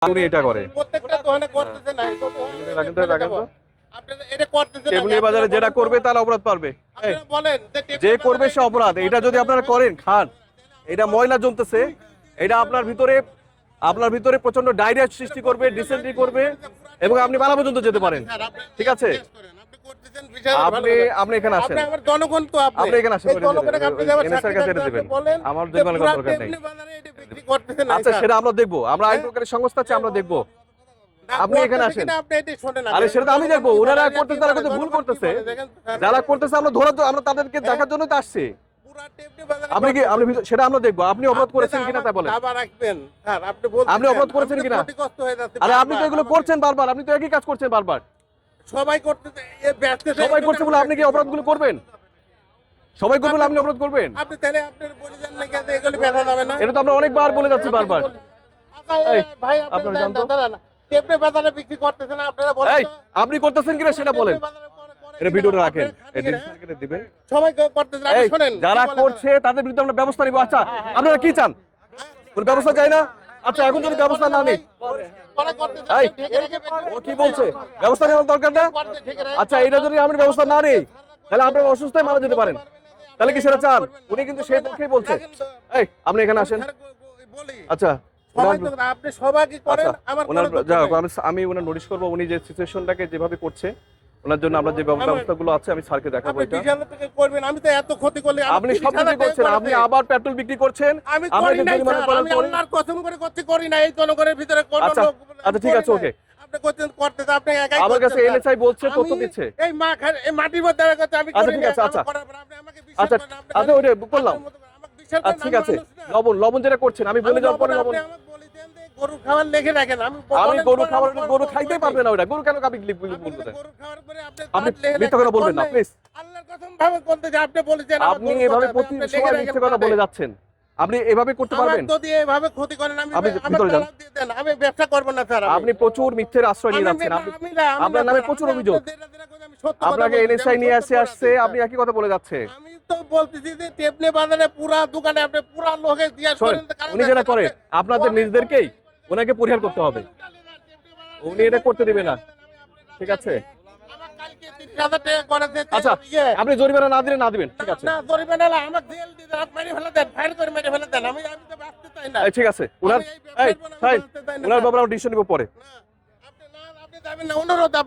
উনি এটা করে প্রত্যেকটা দোকানে করতেছে না এই তো রাখেন তো রাখেন তো আপনারা এটা করতেছেন টেবুলের বাজারে যেটা করবে তার অপরাধ পারবে আপনারা বলেন যে করবে সে অপরাধ এটা যদি আপনারা করেন খান এটা ময়লা জমতেছে এটা আপনার ভিতরে প্রচন্ড ডায়রিয়া সৃষ্টি করবে ডিসেন্ট্রি করবে এবং আপনি মারা পর্যন্ত যেতে পারেন ঠিক আছে আপনি এখানে আসেন আপনি আমার জনগণ তো আপনি এখানে আসেন জনগণের কাছে যাবেন এনএসআর কাছে এটা দিবেন আমার জরিমানা করার দরকার নেই বিক্রি করতেছেন আচ্ছা সেটা আমরা দেখবো আমরা আইন প্রকারের সংস্থা আছে আমরা দেখবো আপনি এখানে আসেন আপনি এটা শুনেন আরে সেটা তো আমি দেখবো ওনারা করতেছে তারা কিন্তু ভুল করতেছে যারা করতেছে আমরা তাদেরকে দেখার জন্য তো আসছি আপনি কি আপনি সেটা আমরা দেখবো আপনি অপরাধ করেছেন কিনা তা বলেন রাখবেন স্যার আপনি বলছেন আপনি অপরাধ করেছেন কিনা ক্ষতিগ্রস্ত হয়ে যাচ্ছে আরে আপনি তো এগুলো করছেন বারবার আপনি তো একই কাজ করছেন বারবার সবাই করতেছে সবাই করছে বলে আপনি কি অপরাধগুলো করবেন সবাই করবে আপনি অপরাধ করবেন আপনি তাহলে আপনার বলিদান নাকি এগুলো ব্যথা যাবে না এটা তো আমরা অনেকবার বলে যাচ্ছি বারবার এই, ভাই আপনারা আপনি জানতো? দাঁড়ান টেপে বাজারে বিক্রি করতেছেন আপনারা বলেন এই আপনি করতেছেন কিনা সেটা বলেন এটা ভিডিওটা রাখেন আপনি এটা ডিসপ্লে দিবেন সবাই করতেছেন আপনি এই শুনেন যারা করছে তাদের বিরুদ্ধে আমরা ব্যবস্থা নিব আচ্ছা আপনারা কি চান কোন ব্যবস্থা চাই না আচ্ছা এখন যদি ব্যবস্থা না নেই এই ও কি বলছে ব্যবস্থা নেওয়ার দরকার না আচ্ছা এটা যদি আমরা ব্যবস্থা না নেই তাহলে আপনারা অসুস্থই মারা যেতে পারেন তাহলে কি সেটা চান উনি কিন্তু সেই পক্ষেই বলছে এই আপনি এখানে আসেন আচ্ছা আপনি সবাইকে করেন আমার আমি ওনার নোটিশ করবো উনি যে সিচুয়েশনটাকে যেভাবে করছে ওনার জন্য আমরা যে ব্যবস্থাগুলো আছে আমি স্যারকে দেখাবো এটা করবেন আমি তো এত ক্ষতি করলে আপনি সব কিছু করছেন আপনি আবার পেট্রোল বিক্রি করছেন আমি করি নাই আমি আল্লাহর কসম করে করি না এই জনগণের ভিতরে কোন আচ্ছা লোক আচ্ছা ঠিক আছে ওকে আপনি করতে আপনি একাই আমার কাছে এনএসআই বলছে তথ্য দিচ্ছে এই এই মাটির মধ্যে কথা আমি আচ্ছা করি ঠিক আছে না আচ্ছা আপনি আমাকে বিশ্বাস আচ্ছা করেন আপনি আচ্ছা ওটা করলাম আমাকে বিশ্বাস আচ্ছা করেন ঠিক আছে লবণ যেটা করছেন আমি বলে যাওয়ার পরে লবণ আপনি আমাকে বলে দেন যে গরু খাবার লিখে রাখেন আমি আমি গরু খাবার গরু খাইতেই পারবে না ওটা গরু কেন কাপি বলবেন গরু খাওয়ার পরে আপনি মিথ্যা কথা বলবেন না প্লিজ আল্লাহর কসম ভাবে বলতে যে আপনি বলেছেন আপনি এভাবে প্রতি সময় মিথ্যা কথা বলে যাচ্ছেন আপনি এভাবে করতে পারবেন আমার যদি এভাবে ক্ষতি করেন আমি আপনি আমার ভিতরে যান। তালাক দিয়ে দেন আমি ব্যবসা করব না স্যার আপনি প্রচুর মিথ্যের আশ্রয় নিয়ে যাচ্ছেন আপনার নামে প্রচুর অভিযোগ আপনাকে এনএসআই নিয়ে আসছে আপনি একই কথা বলে যাচ্ছে আমি তো বলতেছি যে টেপলে বাজারে পুরা দোকানে আপনি পুরা লোকে জিজ্ঞাসা করেন উনি যেটা করে আপনাদের নিজেদেরকেই ওনাকে পরিহার করতে হবে উনি এটা করতে দিবে না ঠিক আছে আমার কালকে 30,000 টাকা করেছে আচ্ছা আপনি জরিমানা না দিলে না দিবেন ঠিক আছে না জরিমানা না আমাকে জেল দিতে আপনি মেরে ফেলে দেন ফাইল করে মেরে ফেলে দেন আমি তো বাঁচতে চাই না ঠিক আছে ওনার ব্যাপারে ডিসিশন নিব পরে আপনি যাবেন না অনুরোধ